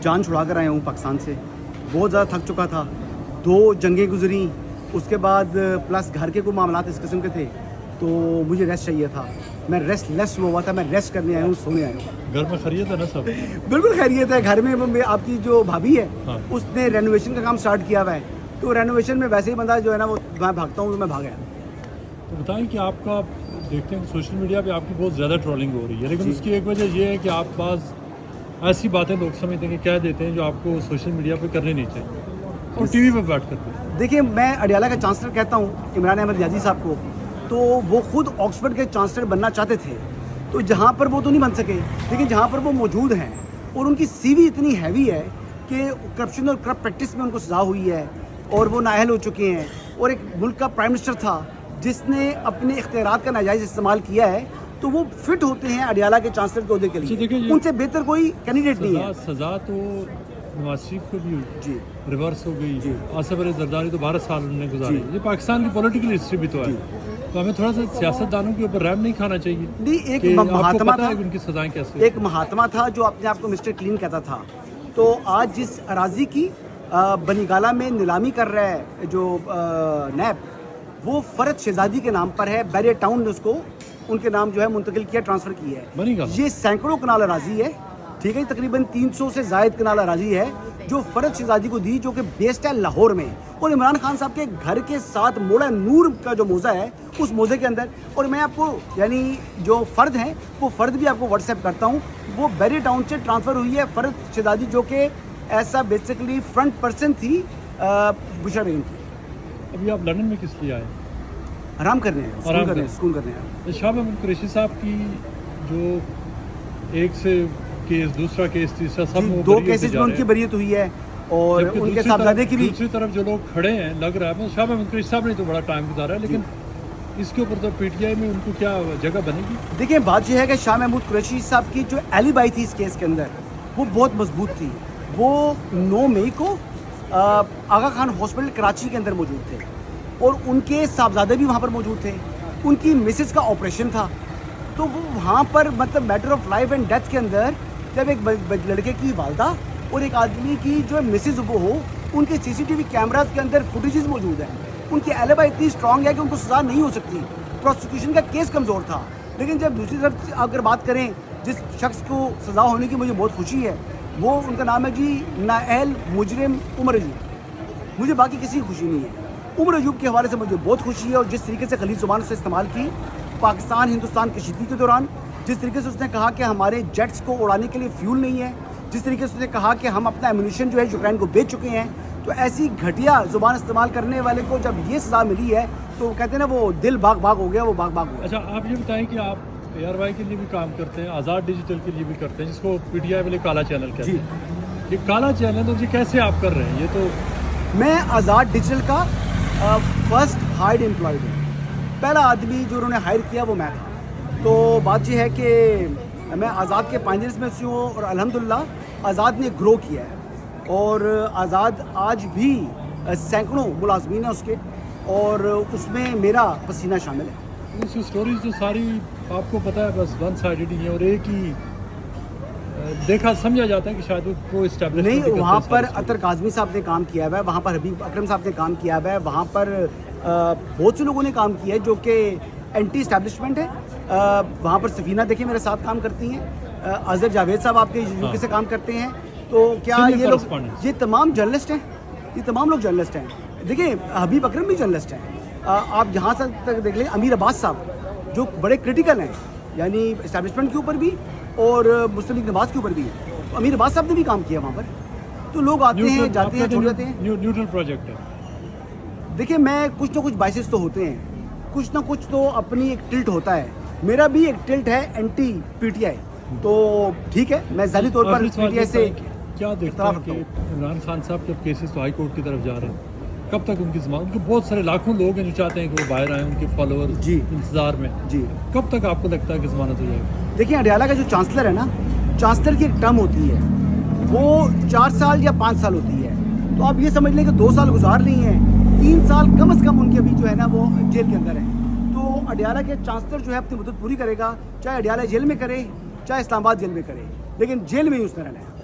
जान छुड़ा कर आया हूँ पाकिस्तान से। बहुत ज़्यादा थक चुका था, 2 जंगें गुजरी, उसके बाद प्लस घर के कोई मामलात इस किस्म के थे, तो मुझे रेस्ट चाहिए था। मैं रेस्टलेस हुआ था, मैं रेस्ट करने आया हूँ, सोने आया हूँ। घर में खैरियत है ना सब? बिल्कुल खैरियत है। घर में आपकी जो भाभी है, हाँ। उसने रेनोवेशन का काम स्टार्ट किया हुआ है, तो रेनोवेशन में वैसे ही बंदा जो है ना वो मैं भागता हूँ, तो मैं भाग गया। तो बताएं कि आपका देखते हैं सोशल मीडिया पे आपकी बहुत ज़्यादा ट्रोलिंग हो रही है, लेकिन उसकी एक वजह ये है कि आप पास ऐसी बातें लोग समझते हैं कि कह देते हैं जो आपको सोशल मीडिया पे करने नहीं चाहिए और टीवी पे बैठ करते। देखिए, मैं अडियाला का चांसलर कहता हूँ इमरान अहमद नियाज़ी साहब को, तो वो खुद ऑक्सफोर्ड के चांसलर बनना चाहते थे, तो जहाँ पर वो तो नहीं बन सके, लेकिन जहाँ पर वो मौजूद हैं और उनकी सीवी इतनी हैवी है कि करप्शन और करप्ट प्रैक्टिस में उनको सज़ा हुई है और वो नाअहल हो चुके हैं, और एक मुल्क का प्राइम मिनिस्टर था जिसने अपने इख्तियारात का नाजायज़ इस्तेमाल किया है, तो वो फिट होते हैं अडियाला के चांसलर के ओहदे के लिए। उनसे बेहतर कोई कैंडिडेट नहीं है। सज़ा तो नवाज शरीफ को भी हुई जी, रिवर्स हो गई जी। आसिफ अली जरदारी तो 12 साल उन्होंने गुजारे। ये पाकिस्तान की पॉलिटिकल हिस्ट्री भी तो है, तो हमें थोड़ा सा सियासतदानों के ऊपर रहम नहीं खाना चाहिए। नहीं, एक कि आपको महात्मा पता था, है कि उनकी सजाएं कैसे। एक महात्मा था जो अपने आप को मिस्टर क्लीन कहता था, तो आज जिस अराजी की बनीगाला में नीलामी कर रहा है जो नैब, वो फरद शहजादी के नाम पर है। बैरियर टाउन ने उसको उनके नाम जो है मुंतकिल किया, ट्रांसफ़र किया है। बनीगाला ये सैकड़ों कनाल अराजी है, ठीक है, तकरीबन 300 से ज़ायद कनाल अराजी है जो फरद शहजादी को दी, जो कि बेस्ड है लाहौर में, और इमरान खान साहब के घर के साथ मोड़ा नूर का जो मौज़ा है उस मौज़े के अंदर। और मैं आपको यानी जो फ़र्द हैं वो फ़र्द भी आपको व्हाट्सएप करता हूँ, वो बैरियर टाउन से ट्रांसफ़र हुई है फरद शहजादी, जो कि ऐसा बेसिकली फ्रंट पर्सन थी बुशरा बेगम की। अभी आप लंदन में किस लिए आए? आराम करने हैं, सुकून करने हैं। शाह महमूद कुरैशी साहब की जो एक से केस, दूसरा केस, तीसरा, सब में 2 केसेस में उनकी बरीयत हुई है, और उनके साहबजादे की भी। दूसरी तरफ जो लोग खड़े हैं, लग रहा है शाह महमूद कुरैशी साहब ने तो बड़ा टाइम गुजारा है, लेकिन इसके ऊपर तो पीटीआई में उनको क्या जगह बनेगी? देखिए, बात यह है कि शाह महमूद कुरैशी साहब की जो एलिबाई थी इस केस के अंदर, वो बहुत मजबूत थी। वो 9 मई को आगा खान हॉस्पिटल कराची के अंदर मौजूद थे, और उनके साहबजादे भी वहाँ पर मौजूद थे। उनकी मिसेज का ऑपरेशन था, तो वो वहाँ पर मतलब matter of life and death के अंदर जब एक लड़के की वालदा और एक आदमी की जो मिसेज वो हो, उनके सीसीटीवी कैमराज के अंदर फुटेजेस मौजूद हैं। उनकी एलिबाई इतनी स्ट्रांग है कि उनको सज़ा नहीं हो सकती। प्रोसिक्यूशन का केस कमज़ोर था, लेकिन जब दूसरी तरफ अगर बात करें जिस शख्स को सज़ा होने की मुझे बहुत खुशी है, वो उनका नाम है जी नाअहल मुजरिम उमर अयूब। मुझे बाकी किसी की खुशी नहीं है, उमर अयूब के हवाले से मुझे बहुत खुशी है। और जिस तरीके से खलीज ज़ुबान से इस्तेमाल की पाकिस्तान हिंदुस्तान कशीदगी के दौरान, जिस तरीके से उसने कहा कि हमारे जेट्स को उड़ाने के लिए फ्यूल नहीं है, जिस तरीके से उसने कहा कि हम अपना एम्यूनिशन जो है यूक्रेन को बेच चुके हैं, तो ऐसी घटिया ज़ुबान इस्तेमाल करने वाले को जब ये सज़ा मिली है, तो कहते हैं ना वो दिल बाग बाग हो गया, वो बाग बाग हो गया। अच्छा, आप ये बताएं कि आप ARY के लिए भी काम करते हैं, आज़ाद डिजिटल के लिए भी करते हैं, जिसको PTI वाले काला चैनल कहते हैं। ये काला चैनल तो जी कैसे आप कर रहे हैं? ये तो मैं आज़ाद डिजिटल का फर्स्ट हायर्ड एम्प्लॉयड हूँ। पहला आदमी जो उन्होंने हायर किया वो मैं था। तो बात यह है कि मैं आज़ाद के पायनियर्स में से हूँ, और अल्हम्दुलिल्लाह आज़ाद ने ग्रो किया है, और आज़ाद आज भी सैकड़ों मुलाजमीन हैं उसके, और उसमें मेरा पसीना शामिल है। उसकी स्टोरीज तो सारी आपको पता है, बस वन साइडेड ही है, और एक ही देखा समझा जाता है कि शायद वो एस्टैब्लिश नहीं। वहाँ पर अतर काज़मी साहब ने काम किया हुआ है, वहाँ पर हबीब अकरम साहब ने काम किया हुआ है, वहाँ पर बहुत से लोगों ने काम किया है जो कि एंटी इस्टेब्लिशमेंट है। वहाँ पर सफीना देखिए मेरे साथ काम करती हैं, अजहर जावेद साहब आपके यूके से काम करते हैं। तो क्या ये लोग, ये तमाम जर्नलिस्ट हैं, ये तमाम लोग जर्नलिस्ट हैं। देखिए, हबीब अकरम भी जर्नलिस्ट हैं। आप जहाँ तक देख लें, अमीर अब्बास साहब जो बड़े क्रिटिकल हैं, यानी इस्टेब्लिशमेंट के ऊपर भी और मुस्लिम लीग नवाज के ऊपर भी। तो अमीर अब्बास साहब ने भी काम किया वहाँ पर। तो लोग आते हैं, जाते हैं, छोड़ जाते हैं। न्यूट्रल प्रोजेक्ट है। देखिए, मैं कुछ ना कुछ बाइसेस तो होते हैं, कुछ ना कुछ तो अपनी एक टिल्ट होता है। मेरा भी एक टिल्ट है एंटी PTI, तो ठीक है, मैं ज़ाती तौर पर PTI से क्या देखता है कि इमरान खान साहब जब केसेस तो हाई कोर्ट की तरफ जा रहे हैं, कब तक उनकी जमानत? उनके बहुत सारे लाखों लोग हैं जो चाहते हैं कि वो बाहर आए, उनके फॉलोअर जी इंतजार में जी। कब तक आपको लगता है कि जमानत हो जाएगी? देखिए, अडियाला का जो चांसलर है ना, चांसलर की एक टर्म होती है, वो 4 साल या 5 साल होती है। तो आप ये समझ लें कि 2 साल गुजार नहीं है, 3 साल कम से कम उनके अभी जो है ना वो जेल के अंदर है। तो अडियाला के चांसलर जो है अपनी मदद पूरी करेगा, चाहे अडियाला जेल में करे, चाहे इस्लामाबाद जेल में करे, लेकिन जेल में ही उसने रहना है।